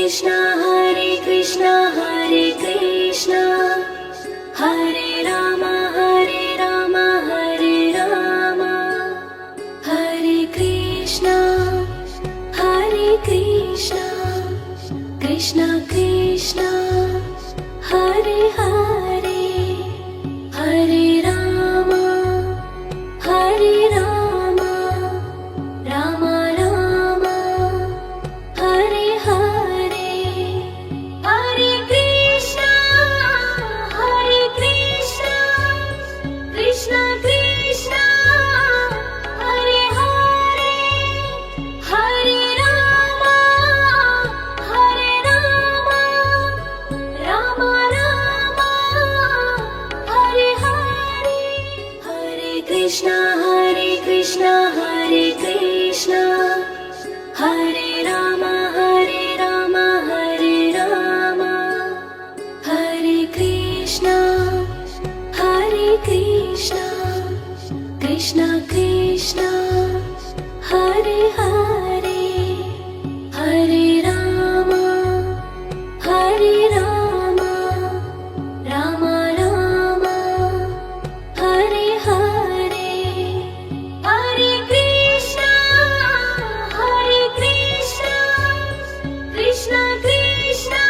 Krishna Hare Krishna Hare Ram Hare Ram Hare Krishna Krishna Krishna Hare Hare Hare Ram Ram Ram Hare Hare Hare Krishna Krishna Krishna Hare Hare Hare Ram Ram Ram Hare Hare Hare Krishna Hare Krishna Hare Ram Hare Ram Hare Krishna Krishna Krishna Hare Hare Hare Ram Ram Ram Hare Hare Hare Krishna Krishna Krishna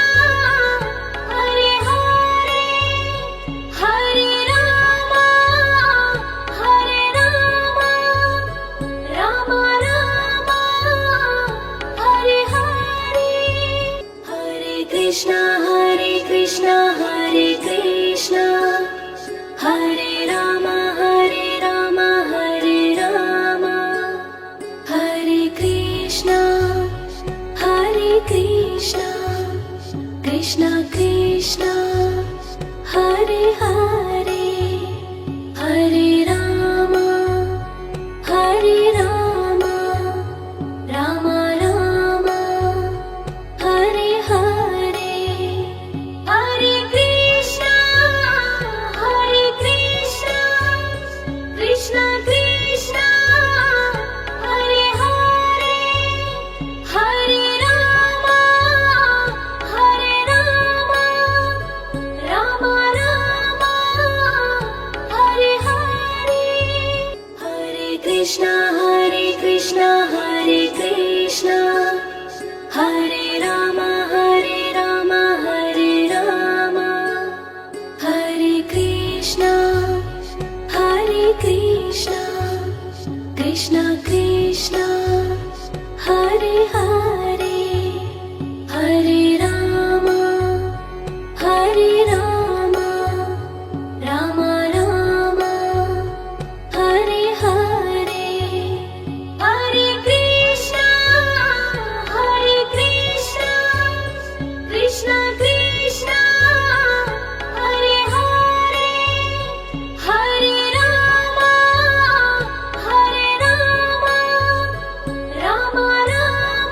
Hare Hare Hare Ram Ram Ram Hare Hare Hare Krishna Hare Ram Hare Ram Hare Krishna Krishna Krishna Hare Hare Hare Ram Ram Ram Hare Hare Hare Krishna Krishna Krishna Hare Hare Hare Ram Ram Ram Hare Hare Hare Krishna Hare Ram Hare Ram Hare Krishna Krishna Krishna Hare Hare Hare Ram Ram Ram Hare Hare Hare Krishna Krishna Krishna Hare Hare Hare Ram Ram Ram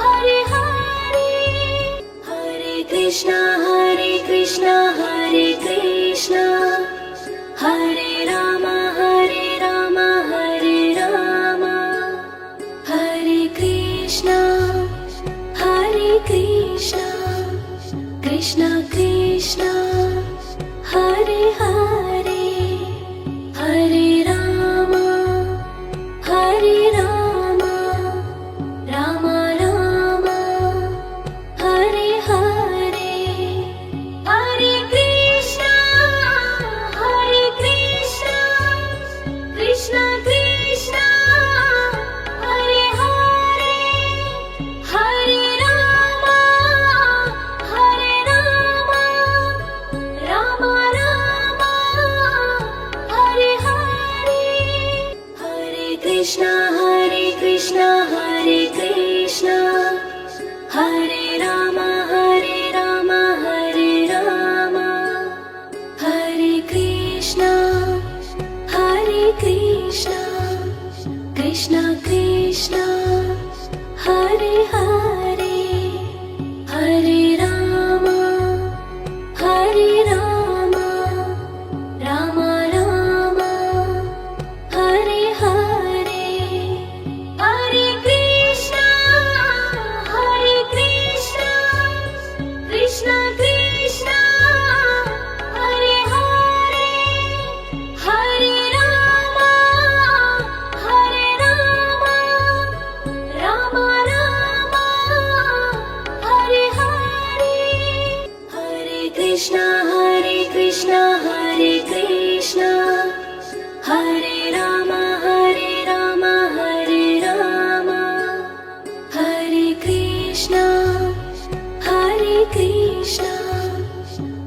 Hare Hare Hare Krishna Hare Ram Hare Ram Hare Krishna Krishna Krishna Hare Hare Hare Ram Ram Ram Hare Hare Hare Krishna Krishna Krishna Hare Hare Hare Ram Ram Ram Hare Hare Hare Krishna Hare Ram Hare Ram Hare Krishna Krishna Krishna Hare Hare Hare Ram Ram Ram Hare Hare Hare Krishna Krishna Hare Krishna Hare Rama Hare Rama Hare Krishna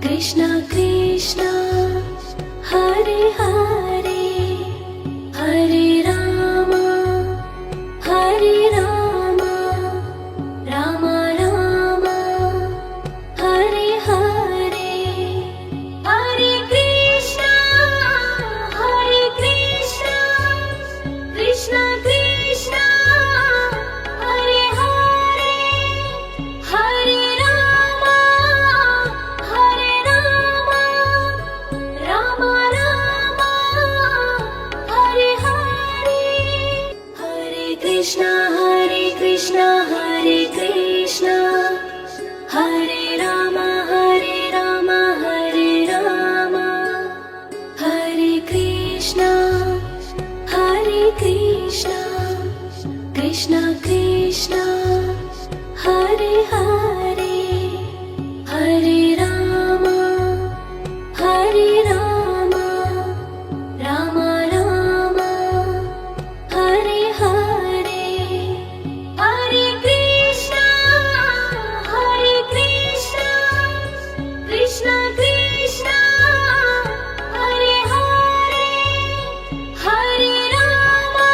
Krishna Krishna Hare Hare Hare Rama Rama Rama Hare Hare Hare Krishna Krishna Krishna Hare Hare Hare Rama Rama Rama Hare Hare Hare Krishna Hare Krishna Hare Rama Hare Rama Hare Krishna Krishna Krishna Hare Hare Hare Rama Rama Rama Hare Hare Hare Krishna Krishna Krishna Hare Hare Hare Rama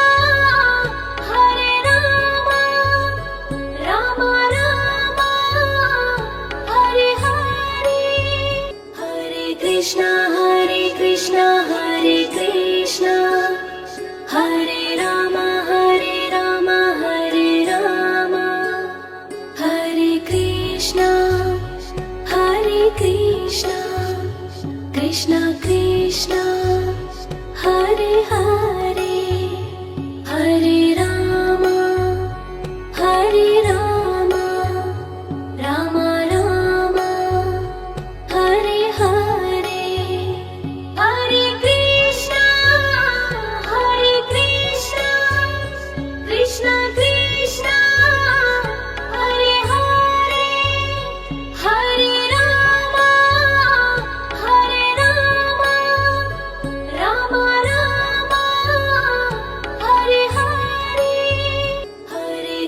Rama Rama Hare Hare Hare Krishna Hare Krishna Hare Rama Hare Rama Hare Krishna Krishna Krishna Hare Hare Hare Rama Rama Rama Hare Hare Hare Krishna Krishna Krishna Hare Hare Hare Rama Rama Rama Hare Hare Hare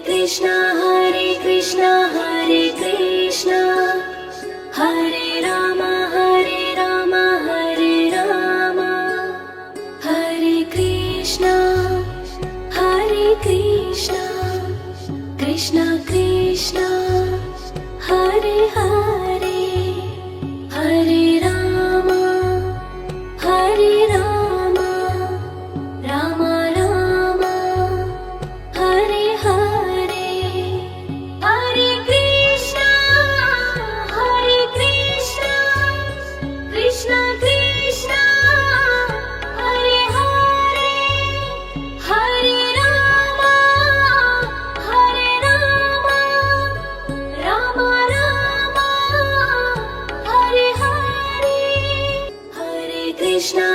Krishna Hare Krishna Hare Rama Hare Rama Hare Krishna Krishna Krishna Hare Hare Hare Rama Rama Rama Hare Hare Hare Krishna Krishna Krishna Hare Hare Hare Rama Rama Rama Hare Hare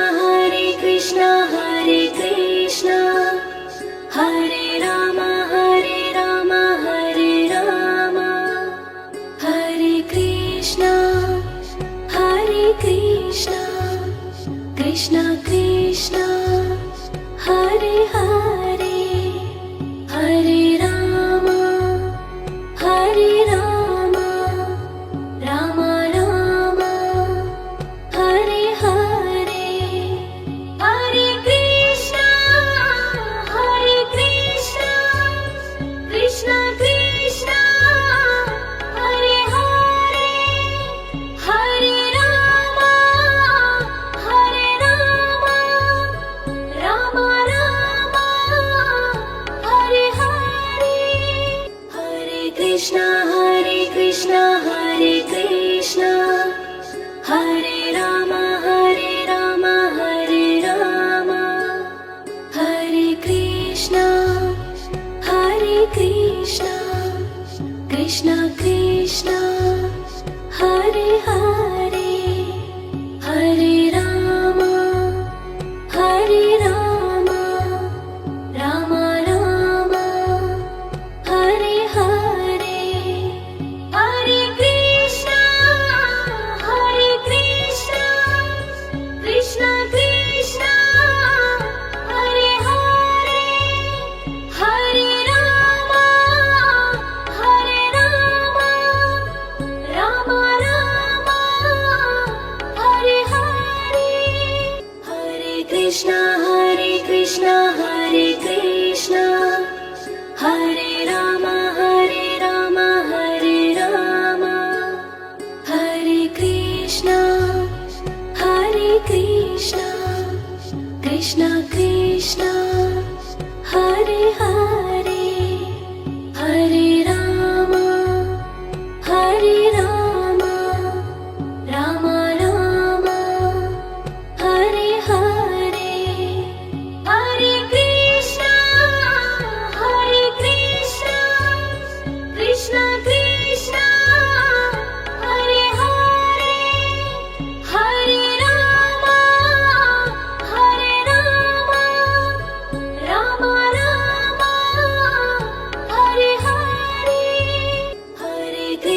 Hare Krishna Hare Krishna Hare Rama Hare Rama Hare Krishna Krishna Krishna Hare Hare Hare Rama Rama Rama Hare Hare Hare Krishna Krishna Krishna Hare Hare Hare Rama Rama Rama Hare Hare Hare Krishna Hare Krishna Hare Rama Hare Rama Hare Krishna Krishna Krishna Hare Hare Hare Rama Rama Rama Hare Hare Hare Krishna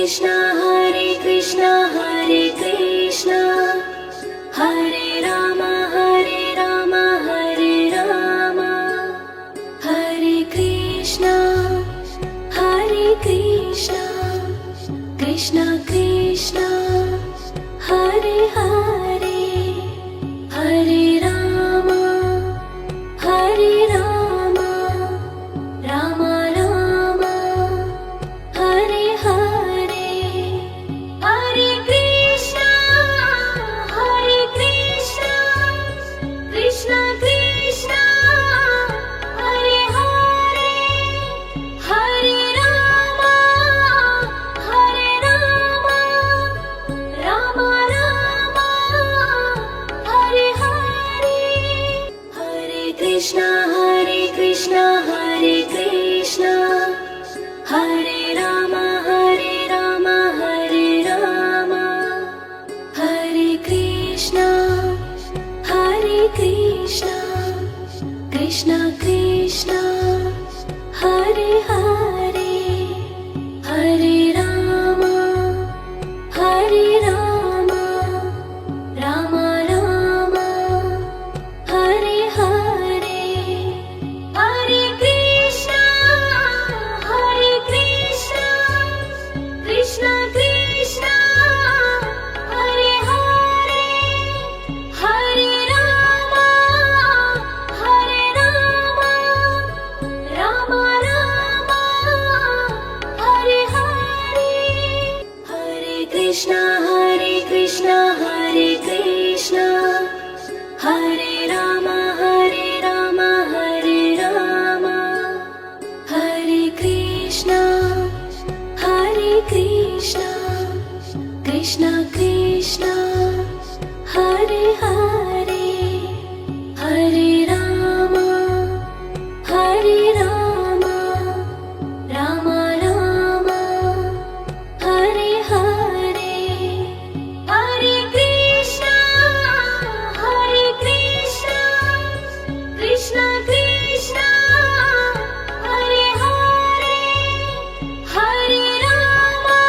Krishna Hare Krishna Hare Rama Hare Rama Hare Krishna Krishna Krishna Hare Hare Hare Rama Rama Rama Hare Hare Hare Krishna Krishna Krishna Hare Hare Hare Rama Rama Rama Hare Hare Hare Krishna Hare Krishna Hare Rama Hare Rama Hare Krishna Krishna Krishna Hare Hare Hare Rama Rama Rama Hare Hare Hare Krishna Krishna Krishna Hare Hare Hare Rama Rama Rama Hare Hare Hare Krishna Hare Krishna Hare Rama Hare Rama Hare Krishna Krishna Krishna Hare Hare Hare Rama Rama Rama Hare Hare Hare Krishna Krishna Krishna Hare Hare Hare Rama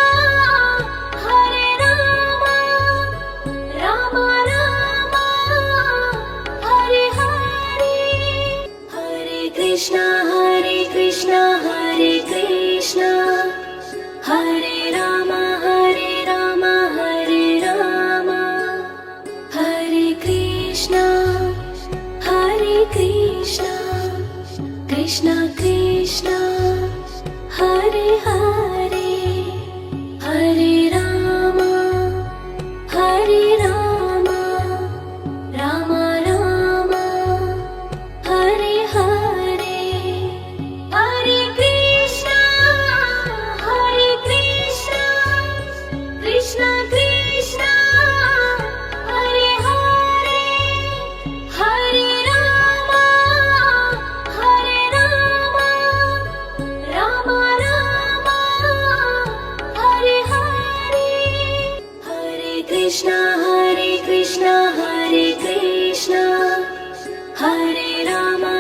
Rama Rama Hare Hare Hare Krishna Hare Rama Hare Rama Hare Krishna Krishna Krishna Hare Hare Hare Rama Rama Rama Hare Hare Hare Krishna Krishna Krishna Hare Hare Hare Rama Rama Rama Hare Hare Hare Krishna Hare Rama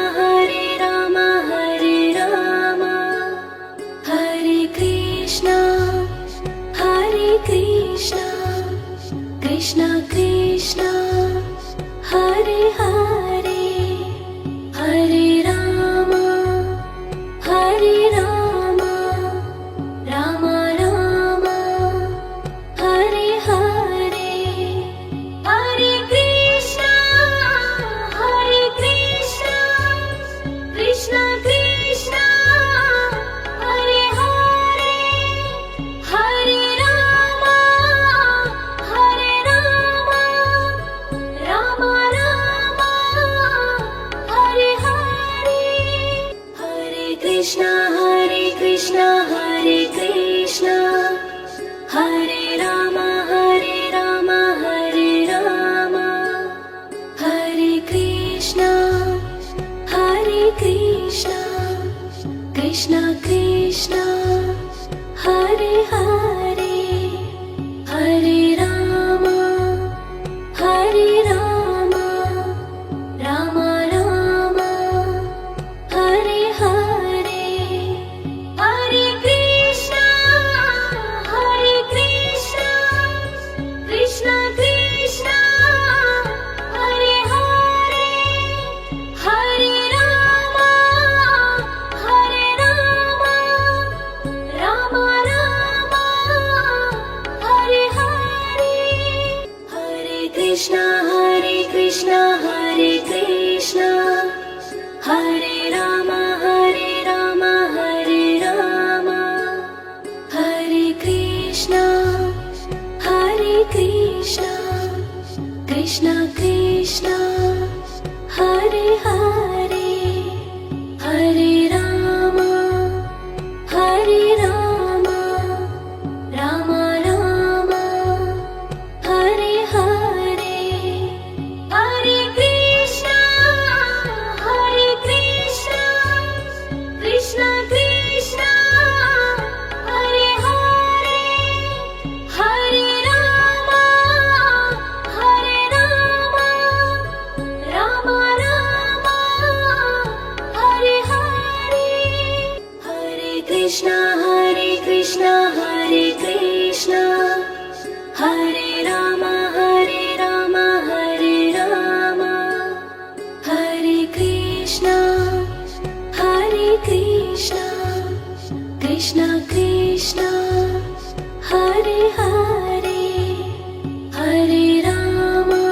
Hare Rama Hare Krishna Krishna Krishna Hare Hare Hare Rama Rama Rama Hare Hare Hare Krishna Krishna Krishna Hare Hare Hare Rama Rama Rama Hare Hare Hare Krishna Hare Rama Hare Rama Hare Krishna Krishna Krishna Hare Hare Hare Rama Rama Rama Hare Hare Hare Krishna Krishna Hare Krishna Hare Rama Hare Rama Hare Rama Hare Krishna Krishna Krishna Hare Hare Hare Rama Rama Rama Hare Hare Hare Krishna Krishna Krishna Hare Hare Hare Rama Rama Rama Hare Hare Hare Krishna Hare Krishna Hare Rama Hare Rama Hare Krishna Krishna Krishna Hare Hare Hare Rama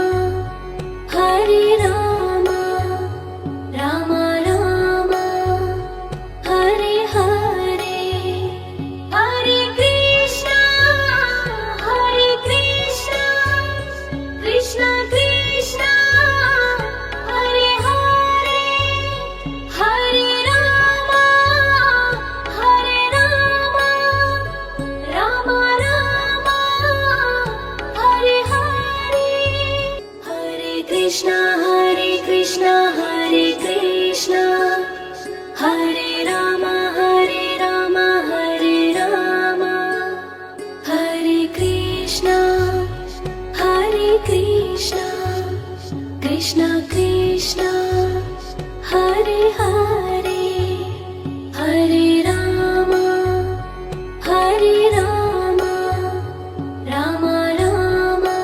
Rama Rama Hare Hare Hare Krishna Krishna Krishna Hare Hare Hare Rama Rama Rama Hare Hare Hare Krishna Hare Rama Hare Rama Hare Krishna Krishna Krishna Hare Hare Hare Rama Rama Rama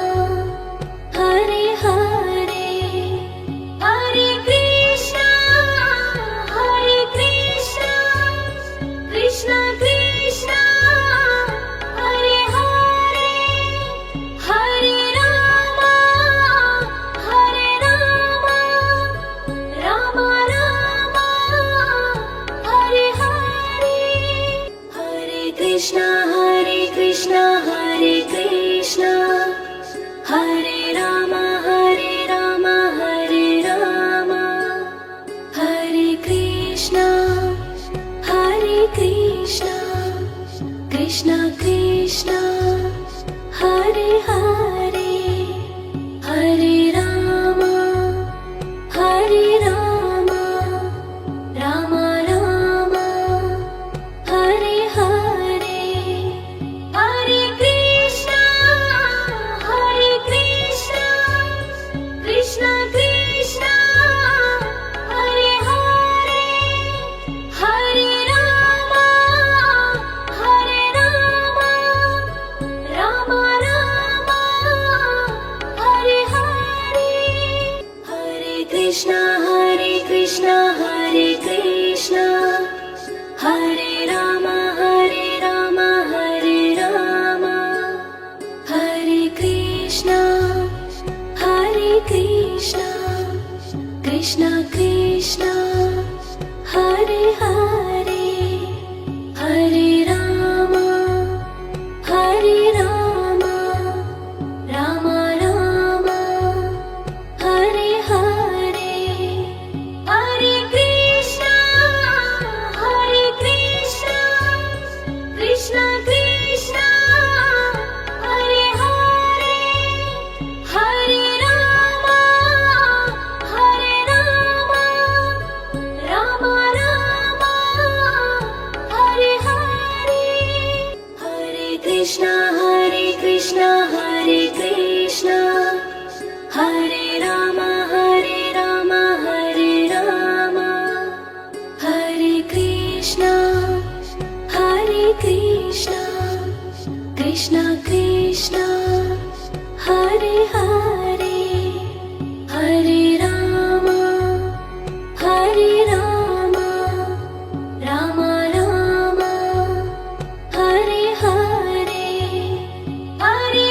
Hare Hare Hare Krishna Krishna Krishna Hare Hare Hare Rama Rama Rama Hare Hare Hare Krishna Hare Rama Hare Rama Hare Krishna Krishna Krishna Hare Hare Hare Rama Rama Rama Hare Hare Hare Krishna Krishna Krishna Hare Hare Hare Rama Rama Rama Hare Hare Hare Krishna Hare Rama Hare Rama Hare Krishna Krishna Krishna Hare Hare Hare Rama Rama Rama Hare Hare Hare Krishna Krishna Krishna Hare Hare Hare Rama Rama Rama Hare Hare Hare Krishna Hare Rama Hare Rama Hare Krishna Krishna Krishna Hare Hare Hare Rama Rama Rama Hare Hare Hare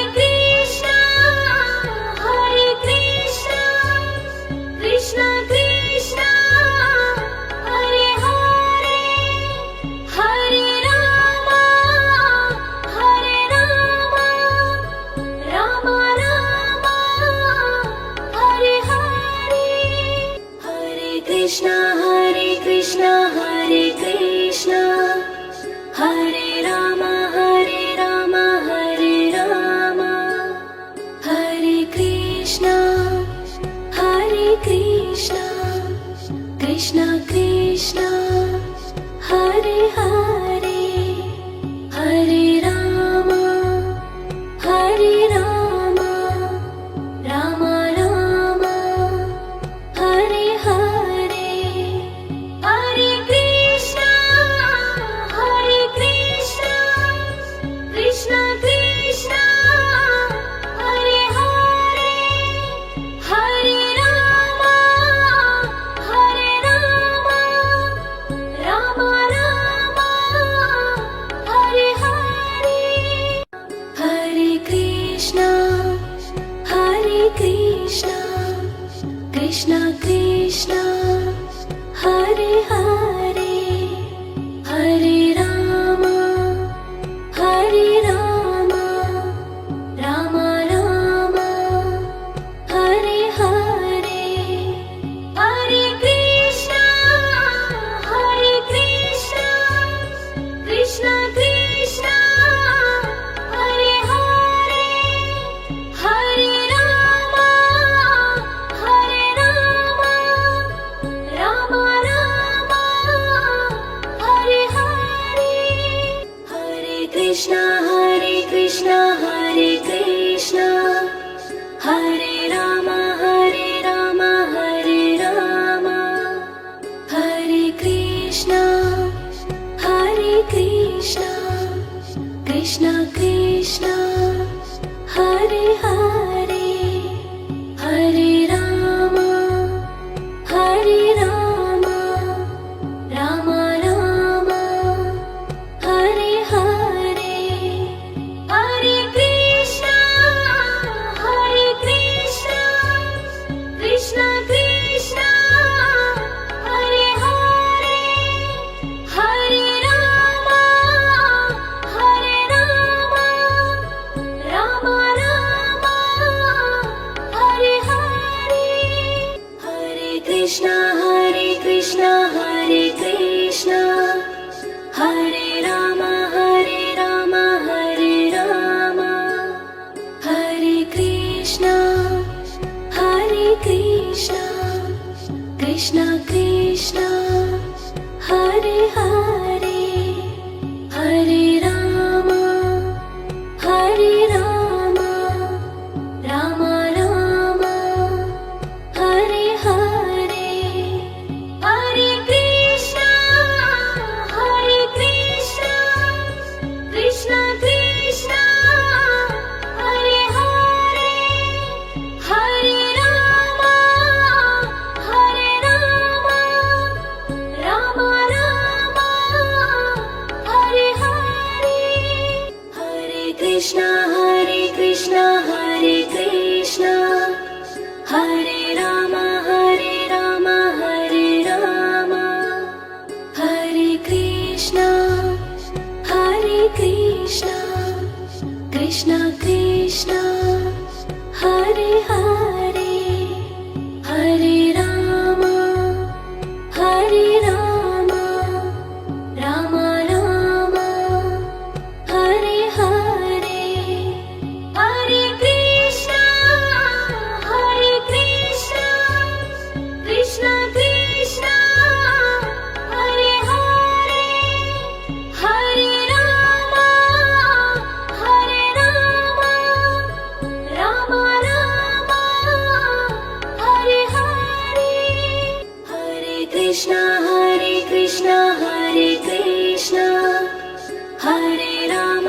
Krishna Krishna Hare Hare Hare Ram Ram Ram Hare Hare Hare Krishna Krishna Krishna Hare Hare Hare Ram Ram Hare Hare Hare Krishna Hare Krishna Hare Ram Hare Ram Hare Krishna Krishna Krishna Hare Hare Hare Ram Ram Hare Hare Hare Krishna Krishna Krishna Hare Hare Hare Ram Ram Hare Hare Hare Krishna Hare Krishna Hare Ram Hare Krishna Krishna Krishna Hare Hare Hare Ram Ram Hare Hare Hare Krishna Krishna Krishna Hare Hare Hare Ram Ram Hare Hare Hare Krishna Hare Ram Hare Krishna Krishna Krishna Hare Hare Hare Ram Ram Hare Hare Hare Krishna Krishna Krishna Hare Hare Hare Ram Ram Hare Hare Hare Krishna Hare Krishna Hare Ram